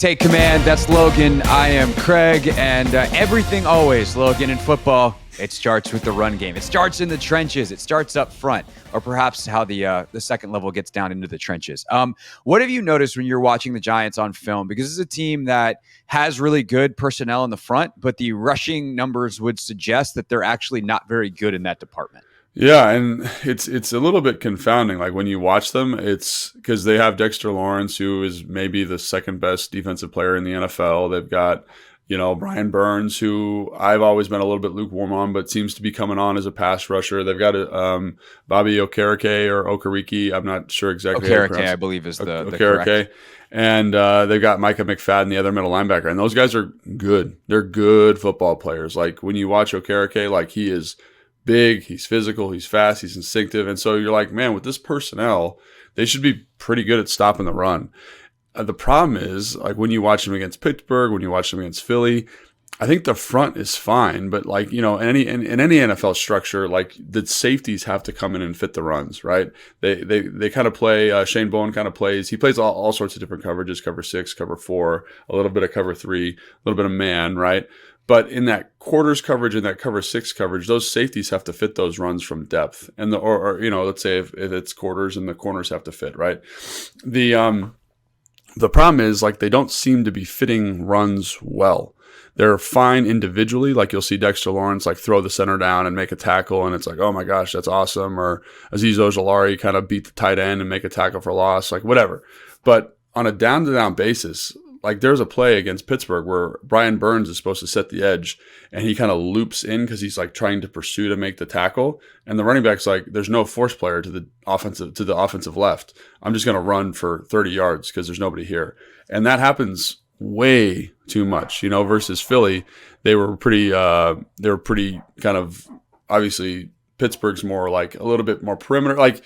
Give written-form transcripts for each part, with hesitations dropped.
Take command. That's Logan. I am Craig. And everything always, Logan, in football, it starts with the run game. It starts in the trenches. It starts up front, or perhaps how the second level gets down into the trenches. What have you noticed when you're watching the Giants on film? Because this is a team that has really good personnel in the front, but the rushing numbers would suggest that they're actually not very good in that department. Yeah, and it's a little bit confounding. Like when you watch them, it's because they have Dexter Lawrence, who is maybe the second best defensive player in the NFL. They've got, Brian Burns, who I've always been a little bit lukewarm on, but seems to be coming on as a pass rusher. They've got Bobby Okereke. I'm not sure exactly. Okereke, I believe, is the correct. And they've got Micah McFadden, the other middle linebacker. And those guys are good. They're good football players. Like when you watch Okereke, like he is big, he's physical, he's fast, he's instinctive. And so you're like, man, with this personnel, they should be pretty good at stopping the run. The problem is, like when you watch them against Pittsburgh, when you watch them against Philly, I think the front is fine, but like, in any NFL structure, like the safeties have to come in and fit the runs, right? They kind of play, Shane Bowen kind of plays, he plays all sorts of different coverages, cover 6, cover 4, a little bit of cover 3, a little bit of man, right? But in that quarters coverage and that cover 6 coverage, those safeties have to fit those runs from depth. And let's say if it's quarters and the corners have to fit, right? The problem is like they don't seem to be fitting runs well. They're fine individually. Like you'll see Dexter Lawrence like throw the center down and make a tackle, and it's like, oh my gosh, that's awesome. Or Azeez Ojulari kind of beat the tight end and make a tackle for loss, like whatever. But on a down-to-down basis, like there's a play against Pittsburgh where Brian Burns is supposed to set the edge and he kind of loops in because he's like trying to pursue to make the tackle. And the running back's like, there's no force player to the offensive left. I'm just going to run for 30 yards because there's nobody here. And that happens way too much, versus Philly. They were pretty kind of, obviously Pittsburgh's more like a little bit more perimeter. Like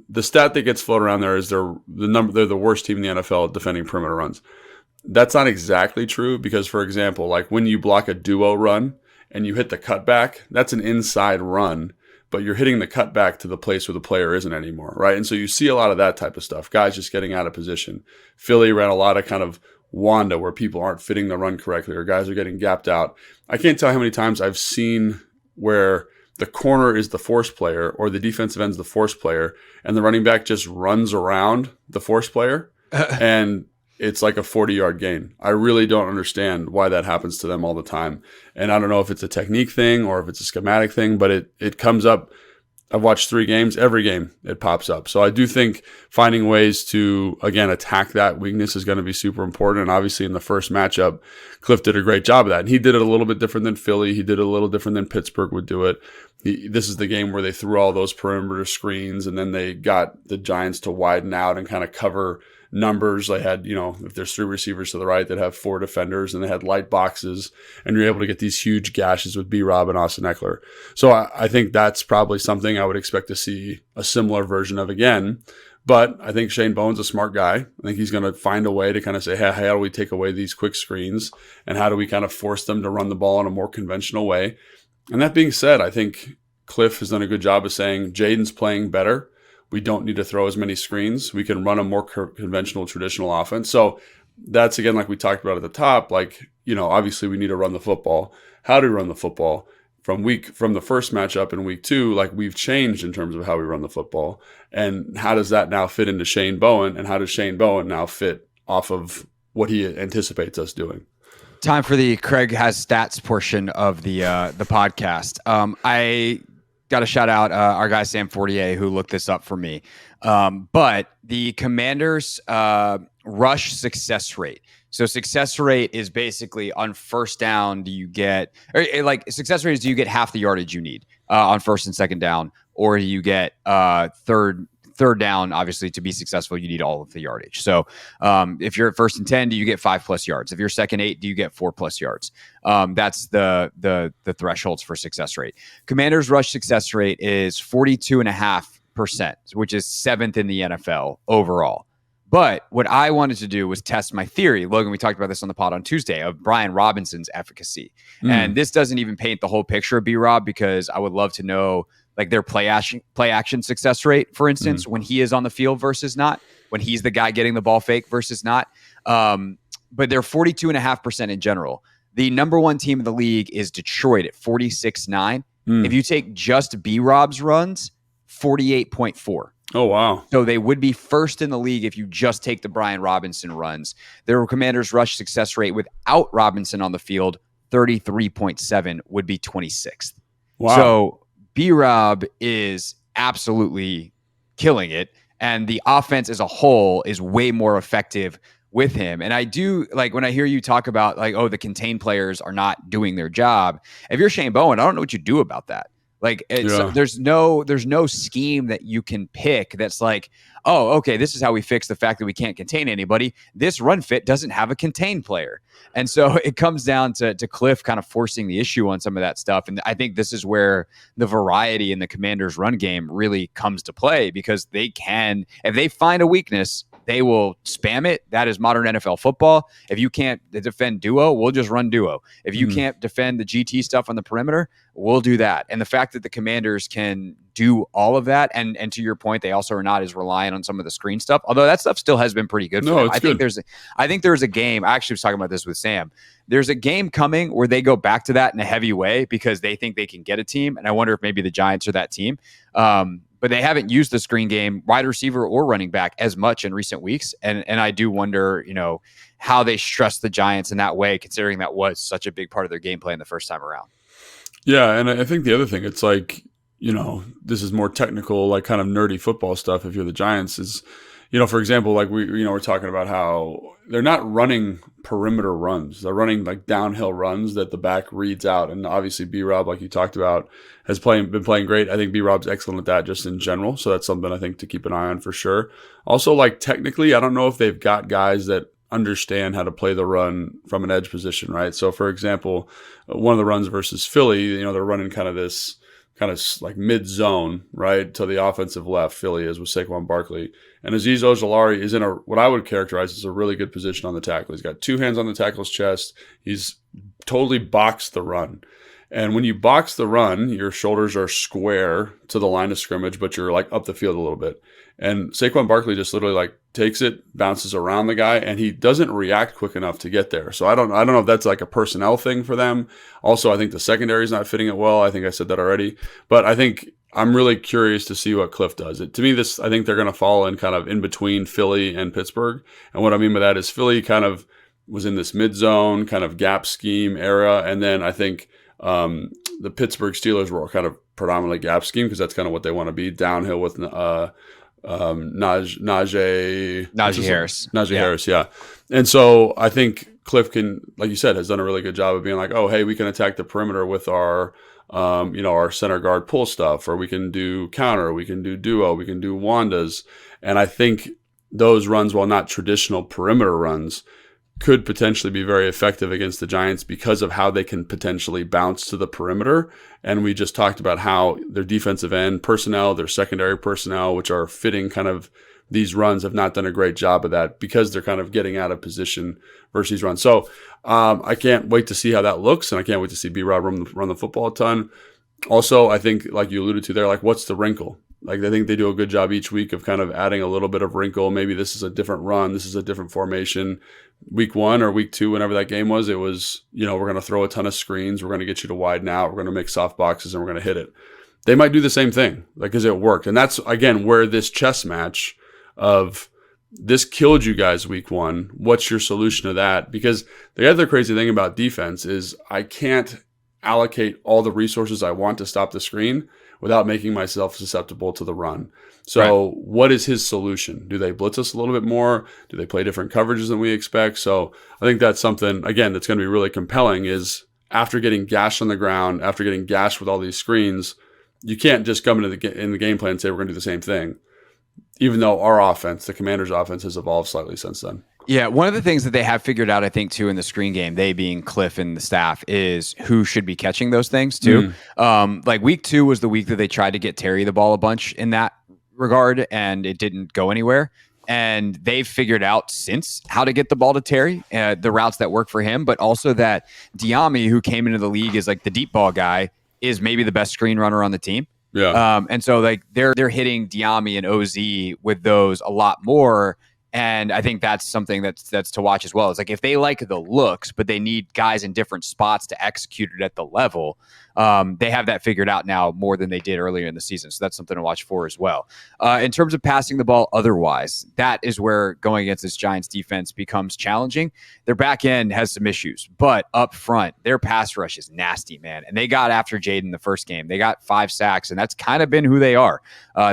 the stat that gets floated around there is they're the worst team in the NFL at defending perimeter runs. That's not exactly true because, for example, like when you block a duo run and you hit the cutback, that's an inside run, but you're hitting the cutback to the place where the player isn't anymore, right? And so you see a lot of that type of stuff, guys just getting out of position. Philly ran a lot of kind of Wanda where people aren't fitting the run correctly or guys are getting gapped out. I can't tell how many times I've seen where the corner is the force player or the defensive end's the force player and the running back just runs around the force player and it's like a 40-yard gain. I really don't understand why that happens to them all the time. And I don't know if it's a technique thing or if it's a schematic thing, but it comes up. I've watched 3 games. Every game it pops up. So I do think finding ways to, again, attack that weakness is going to be super important. And obviously in the first matchup, Cliff did a great job of that. And he did it a little bit different than Philly. He did it a little different than Pittsburgh would do it. This is the game where they threw all those perimeter screens and then they got the Giants to widen out and kind of cover numbers. They had, if there's 3 receivers to the right, they'd have 4 defenders and they had light boxes and you're able to get these huge gashes with B-Rob and Austin Eckler. So I think that's probably something I would expect to see a similar version of again. But I think Shane Bowen's a smart guy. I think he's going to find a way to kind of say, hey, how do we take away these quick screens and how do we kind of force them to run the ball in a more conventional way? And that being said, I think Cliff has done a good job of saying Jayden's playing better. We don't need to throw as many screens. We can run a more conventional, traditional offense. So that's, again, like we talked about at the top, like, obviously we need to run the football. How do we run the football? From the first matchup in week 2, like we've changed in terms of how we run the football. And how does that now fit into Shane Bowen? And how does Shane Bowen now fit off of what he anticipates us doing? Time for the Craig has stats portion of the podcast. I got to shout out our guy Sam Fortier who looked this up for me. But the Commanders' rush success rate. So success rate is basically on first down, do you get half the yardage you need on first and second down, or do you get third down? Obviously, to be successful, you need all of the yardage. So if you're at first and 10, do you get 5+ yards? If you're second 8, do you get 4+ yards? That's the thresholds for success rate. Commanders' rush success rate is 42.5%, which is 7th in the NFL overall. But what I wanted to do was test my theory. Logan, we talked about this on the pod on Tuesday of Brian Robinson's efficacy. And this doesn't even paint the whole picture of B-Rob because I would love to know like their play action success rate, for instance, when he is on the field versus not, when he's the guy getting the ball fake versus not. but they're 42.5% in general. The number one team in the league is Detroit at 46.9. If you take just B-Rob's runs, 48.4. Oh, wow. So they would be first in the league if you just take the Brian Robinson runs. Their Commanders' rush success rate without Robinson on the field, 33.7, would be 26th. Wow. So B-Rob is absolutely killing it. And the offense as a whole is way more effective with him. And I do like when I hear you talk about like, oh, the contained players are not doing their job. If you're Shane Bowen, I don't know what you do about that. Like there's no scheme that you can pick that's like, oh, okay, this is how we fix the fact that we can't contain anybody. This run fit doesn't have a contained player. And so it comes down to Cliff kind of forcing the issue on some of that stuff. And I think this is where the variety in the Commanders' run game really comes to play, because they can, if they find a weakness, they will spam it. That is modern NFL football. If you can't defend duo, we'll just run duo. If you can't defend the GT stuff on the perimeter, we'll do that. And the fact that the Commanders can do all of that, and to your point, they also are not as reliant on some of the screen stuff, although that stuff still has been pretty good for them. I think there's a game. I actually was talking about this with Sam. There's a game coming where they go back to that in a heavy way because they think they can get a team. And I wonder if maybe the Giants are that team. But they haven't used the screen game, wide receiver or running back, as much in recent weeks. And I do wonder, how they stress the Giants in that way, considering that was such a big part of their game plan the first time around. Yeah, and I think the other thing, it's like, this is more technical, like kind of nerdy football stuff. If you're the Giants, is, for example, like we're talking about how they're not running perimeter runs. They're running like downhill runs that the back reads out. And obviously B-Rob, like you talked about, has been playing great. I think B-Rob's excellent at that just in general. So that's something I think to keep an eye on for sure. Also, like technically, I don't know if they've got guys that understand how to play the run from an edge position, right? So for example, one of the runs versus Philly, they're running kind of this kind of like mid-zone, right, to the offensive left. Philly is with Saquon Barkley. And Azeez Ojulari is in what I would characterize as a really good position on the tackle. He's got two hands on the tackle's chest. He's totally boxed the run. And when you box the run, your shoulders are square to the line of scrimmage, but you're like up the field a little bit. And Saquon Barkley just literally like takes it, bounces around the guy, and he doesn't react quick enough to get there. So I don't know if that's like a personnel thing for them. Also, I think the secondary is not fitting it well. I think I said that already. But I think I'm really curious to see what Cliff does. To me, I think they're going to fall in kind of in between Philly and Pittsburgh. And what I mean by that is Philly kind of was in this mid-zone kind of gap scheme era. And then I think the Pittsburgh Steelers were kind of predominantly gap scheme because that's kind of what they want to be, downhill with Najee Harris. Harris, yeah. And so I think Cliff can, like you said, has done a really good job of being like, oh, hey, we can attack the perimeter with our our center guard pull stuff, or we can do counter, we can do duo, we can do wandas. And I think those runs, while not traditional perimeter runs, could potentially be very effective against the Giants because of how they can potentially bounce to the perimeter. And we just talked about how their defensive end personnel, their secondary personnel, which are fitting kind of these runs, have not done a great job of that because they're kind of getting out of position versus these runs. So I can't wait to see how that looks, and I can't wait to see B-Rob run the football a ton. Also, I think, like you alluded to there, like what's the wrinkle? Like I think they do a good job each week of kind of adding a little bit of wrinkle. Maybe this is a different run. This is a different formation. Week 1 or week 2, whenever that game was, it was, we're going to throw a ton of screens. We're going to get you to widen out. We're going to make soft boxes and we're going to hit it. They might do the same thing, like, because it worked. And that's, again, where this chess match of this killed you guys week 1. What's your solution to that? Because the other crazy thing about defense is I can't allocate all the resources I want to stop the screen without making myself susceptible to the run. So What is his solution? Do they blitz us a little bit more? Do they play different coverages than we expect? So I think that's something, again, that's going to be really compelling is after getting gashed on the ground, after getting gashed with all these screens, you can't just come into the game plan and say we're going to do the same thing, even though our offense, the Commanders' offense, has evolved slightly since then. Yeah, one of the things that they have figured out, I think, too, in the screen game, they being Cliff and the staff, is who should be catching those things, too. Like week 2 was the week that they tried to get Terry the ball a bunch in that regard, and it didn't go anywhere. And they've figured out since how to get the ball to Terry, the routes that work for him, but also that Diami, who came into the league as like the deep ball guy, is maybe the best screen runner on the team. Yeah. And so like they're hitting Diami and OZ with those a lot more. And I think that's something that's to watch as well. It's like if they like the looks, but they need guys in different spots to execute it at the level, they have that figured out now more than they did earlier in the season. So that's something to watch for as well. In terms of passing the ball otherwise, that is where going against this Giants defense becomes challenging. Their back end has some issues, but up front, their pass rush is nasty, man. And they got after Jayden the first game. They got 5 sacks, and that's kind of been who they are.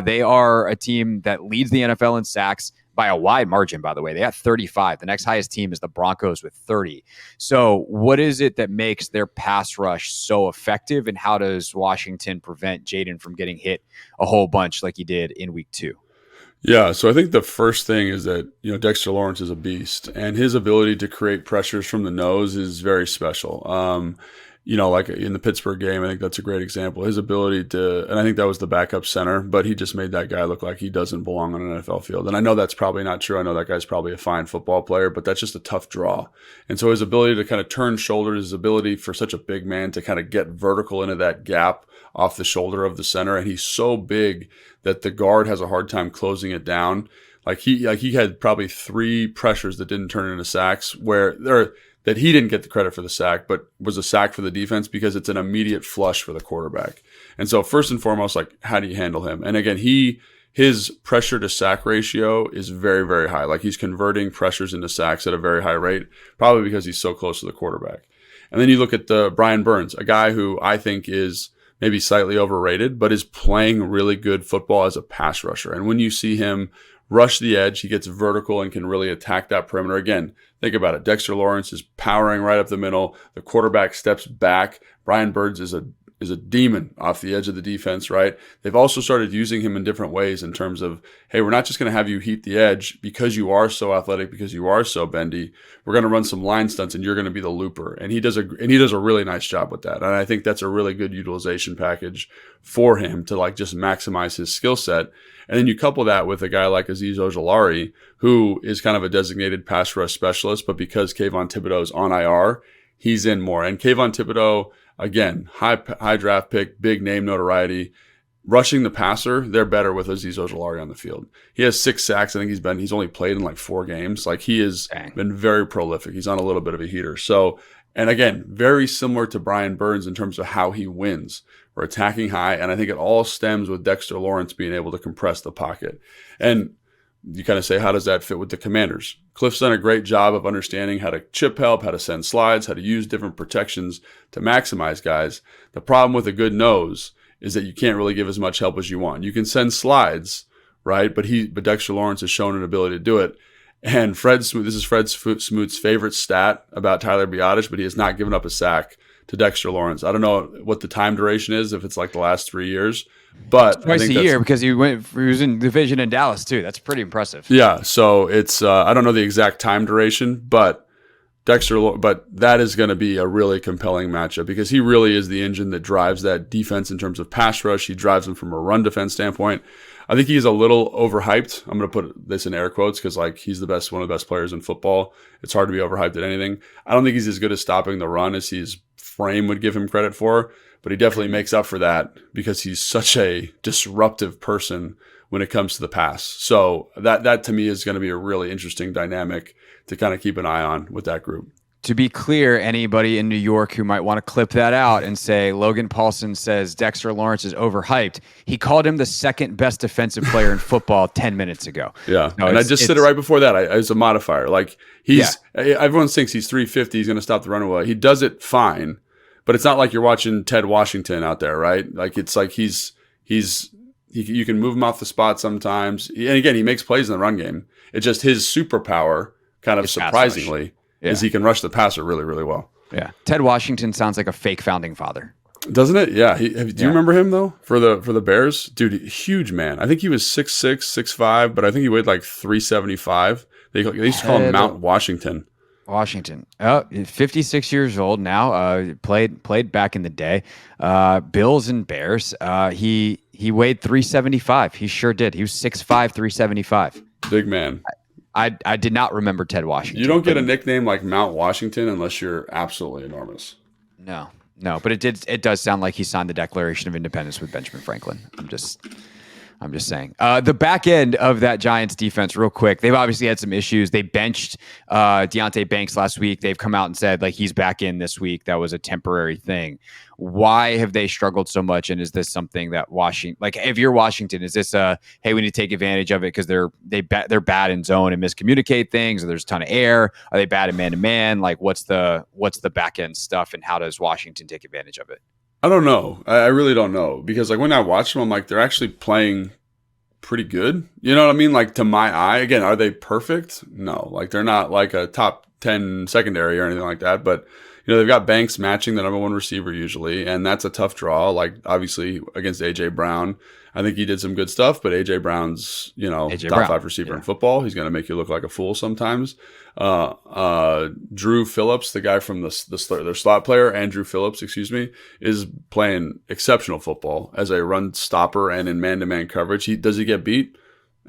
They are a team that leads the NFL in sacks by a wide margin, by the way. They got 35. The next highest team is the Broncos with 30. So what is it that makes their pass rush so effective, and how does Washington prevent Jayden from getting hit a whole bunch like he did in week 2? Yeah, so I think the first thing is that, Dexter Lawrence is a beast, and his ability to create pressures from the nose is very special. Like in the Pittsburgh game, I think that's a great example. His ability to, and I think that was the backup center, but he just made that guy look like he doesn't belong on an NFL field. And I know that's probably not true. I know that guy's probably a fine football player, but that's just a tough draw. And so his ability to kind of turn shoulders, his ability for such a big man to kind of get vertical into that gap off the shoulder of the center, and he's so big that the guard has a hard time closing it down. He had probably 3 pressures that didn't turn into sacks that he didn't get the credit for the sack, but was a sack for the defense because it's an immediate flush for the quarterback. And so first and foremost, how do you handle him? And again, his pressure to sack ratio is very, very high. He's converting pressures into sacks at a very high rate, probably because he's so close to the quarterback. And then you look at Brian Burns, a guy who I think is maybe slightly overrated, but is playing really good football as a pass rusher. And when you see him rush the edge, he gets vertical and can really attack that perimeter. Again, think about it. Dexter Lawrence is powering right up the middle. The quarterback steps back. Brian Burns is a demon off the edge of the defense, right? They've also started using him in different ways in terms of, hey, we're not just going to have you heat the edge because you are so athletic, because you are so bendy. We're going to run some line stunts and you're going to be the looper. And he does a really nice job with that. And I think that's a really good utilization package for him to just maximize his skill set. And then you couple that with a guy like Azeez Ojulari, who is kind of a designated pass rush specialist, but because Kayvon Thibodeau is on IR, he's in more. And Kayvon Thibodeau, again, high draft pick, big name notoriety. Rushing the passer, they're better with Azeez Ojulari on the field. He has 6 sacks. I think he's only played in 4 games. He has been very prolific. He's on a little bit of a heater. So, and again, very similar to Brian Burns in terms of how he wins. We're attacking high, and I think it all stems with Dexter Lawrence being able to compress the pocket. And you kind of say, how does that fit with the Commanders? Cliff's done a great job of understanding how to chip help, how to send slides, how to use different protections to maximize guys. The problem with a good nose is that you can't really give as much help as you want. You can send slides, right? But Dexter Lawrence has shown an ability to do it. And this is Fred Smoot's favorite stat about Tyler Biadasz, but he has not given up a sack to Dexter Lawrence. I don't know what the time duration is, if it's the last 3 years, but twice a year, because he was in division in Dallas too. That's pretty impressive. Yeah. So it's, I don't know the exact time duration, but that is going to be a really compelling matchup because he really is the engine that drives that defense in terms of pass rush. He drives them from a run defense standpoint. I think he's a little overhyped. I'm going to put this in air quotes because he's one of the best players in football. It's hard to be overhyped at anything. I don't think he's as good at stopping the run as his frame would give him credit for, but he definitely makes up for that because he's such a disruptive person when it comes to the pass. So that to me is going to be a really interesting dynamic to kind of keep an eye on with that group. To be clear, anybody in New York who might want to clip that out and say Logan Paulson says Dexter Lawrence is overhyped, he called him the second best defensive player in football 10 minutes ago. Yeah, and I just said it right before that. It's a modifier. Everyone thinks he's 350, he's going to stop the run away. He does it fine, but it's not like you're watching Ted Washington out there, right? You can move him off the spot sometimes. And again, he makes plays in the run game. It's just his superpower, kind of surprisingly, is he can rush the passer really, really well. Yeah. Ted Washington sounds like a fake founding father. Doesn't it? Yeah. Do you remember him, though, for the Bears? Dude, huge man. I think he was 6'6", 6'5", but I think he weighed 375. They used to call him Mount Washington. 56 years old now. Played back in the day. Bills and Bears. He weighed 375. He sure did. He was 6'5", 375. Big man. I did not remember Ted Washington. You don't get a nickname like Mount Washington unless you're absolutely enormous. No, but it does sound like he signed the Declaration of Independence with Benjamin Franklin. I'm just saying. The back end of that Giants defense, real quick, they've obviously had some issues. They benched Deonte Banks last week. They've come out and said like he's back in this week. That was a temporary thing. Why have they struggled so much? And is this something that Washington, like if you're Washington, is this hey, we need to take advantage of it because they're bad in zone and miscommunicate things, or there's a ton of air? Are they bad in man to man? Like what's the back end stuff, and how does Washington take advantage of it? I don't know. I really don't know, because like when I watch them, I'm like, they're actually playing pretty good. You know what I mean? Like to my eye, again, are they perfect? No, like they're not like a top 10 secondary or anything like that. But they've got Banks matching the number one receiver usually, and that's a tough draw. Like obviously against AJ Brown, I think he did some good stuff, but AJ Brown's top 5 receiver in football. He's going to make you look like a fool sometimes. Drew Phillips, the guy from their slot player, Andrew Phillips, is playing exceptional football as a run stopper and in man-to-man coverage. Does he get beat?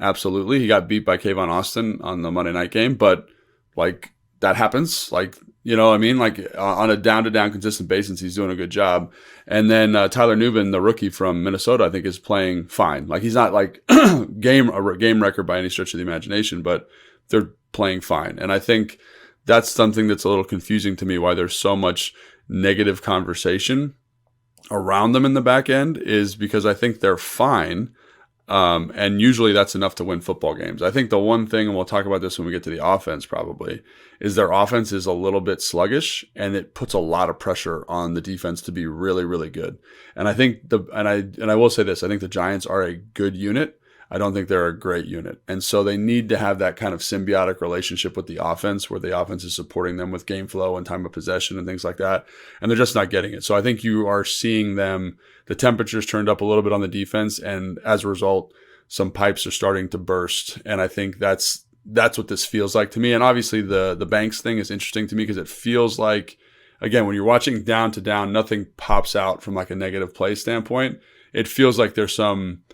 Absolutely. He got beat by Kayvon Austin on the Monday night game, but like that happens. Like, you know what I mean? Like on a down-to-down consistent basis, he's doing a good job. And then Tyler Nubin, the rookie from Minnesota, I think is playing fine. Like he's not like a game record by any stretch of the imagination, but they're playing fine. And I think that's something that's a little confusing to me, why there's so much negative conversation around them in the back end, is because I think they're fine. And usually that's enough to win football games. I think the one thing, and we'll talk about this when we get to the offense probably, is their offense is a little bit sluggish, and it puts a lot of pressure on the defense to be really, really good. And I think I will say this, I think the Giants are a good unit. I don't think they're a great unit. And so they need to have that kind of symbiotic relationship with the offense, where the offense is supporting them with game flow and time of possession and things like that. And they're just not getting it. So I think you are seeing them, the temperatures turned up a little bit on the defense, and as a result, some pipes are starting to burst. And I think that's what this feels like to me. And obviously the Banks thing is interesting to me, because it feels like, again, when you're watching down to down, nothing pops out from like a negative play standpoint. It feels like there's some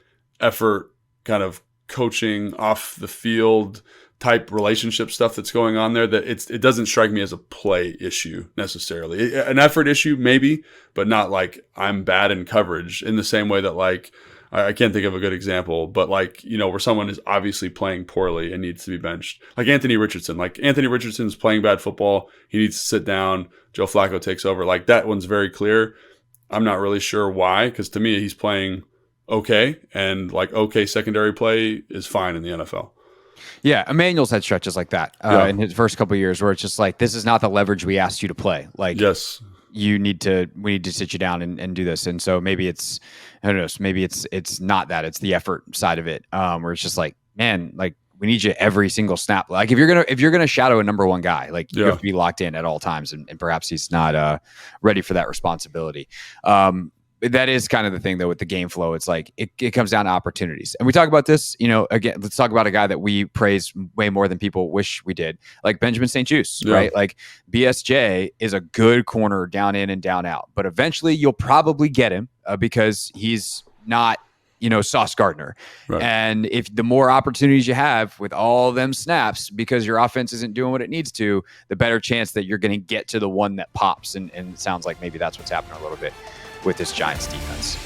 effort, kind of coaching off the field type relationship stuff that's going on there, that it doesn't strike me as a play issue necessarily. An effort issue maybe, but not like I'm bad in coverage, in the same way that like I can't think of a good example, but like, where someone is obviously playing poorly and needs to be benched. Like Anthony Richardson. Like Anthony Richardson's playing bad football. He needs to sit down. Joe Flacco takes over. Like that one's very clear. I'm not really sure why, because to me he's playing okay, and like okay secondary play is fine in the NFL. Yeah, Emmanuel's had stretches like that in his first couple of years, where it's just like, this is not the leverage we asked you to play. Like, yes, we need to sit you down and do this. And so maybe it's, I don't know, maybe it's not that, it's the effort side of it, where it's just like, man, like we need you every single snap. Like if you're gonna shadow a number one guy, like you have to be locked in at all times, and perhaps he's not ready for that responsibility. That is kind of the thing though with the game flow. It's like it comes down to opportunities. And we talk about this, again, let's talk about a guy that we praise way more than people wish we did, like Benjamin St-Juste, right? Like BSJ is a good corner down in and down out, but eventually you'll probably get him because he's not, Sauce Gardner. Right. And if the more opportunities you have with all them snaps, because your offense isn't doing what it needs to, the better chance that you're going to get to the one that pops. And it sounds like maybe that's what's happening a little bit with this Giants defense.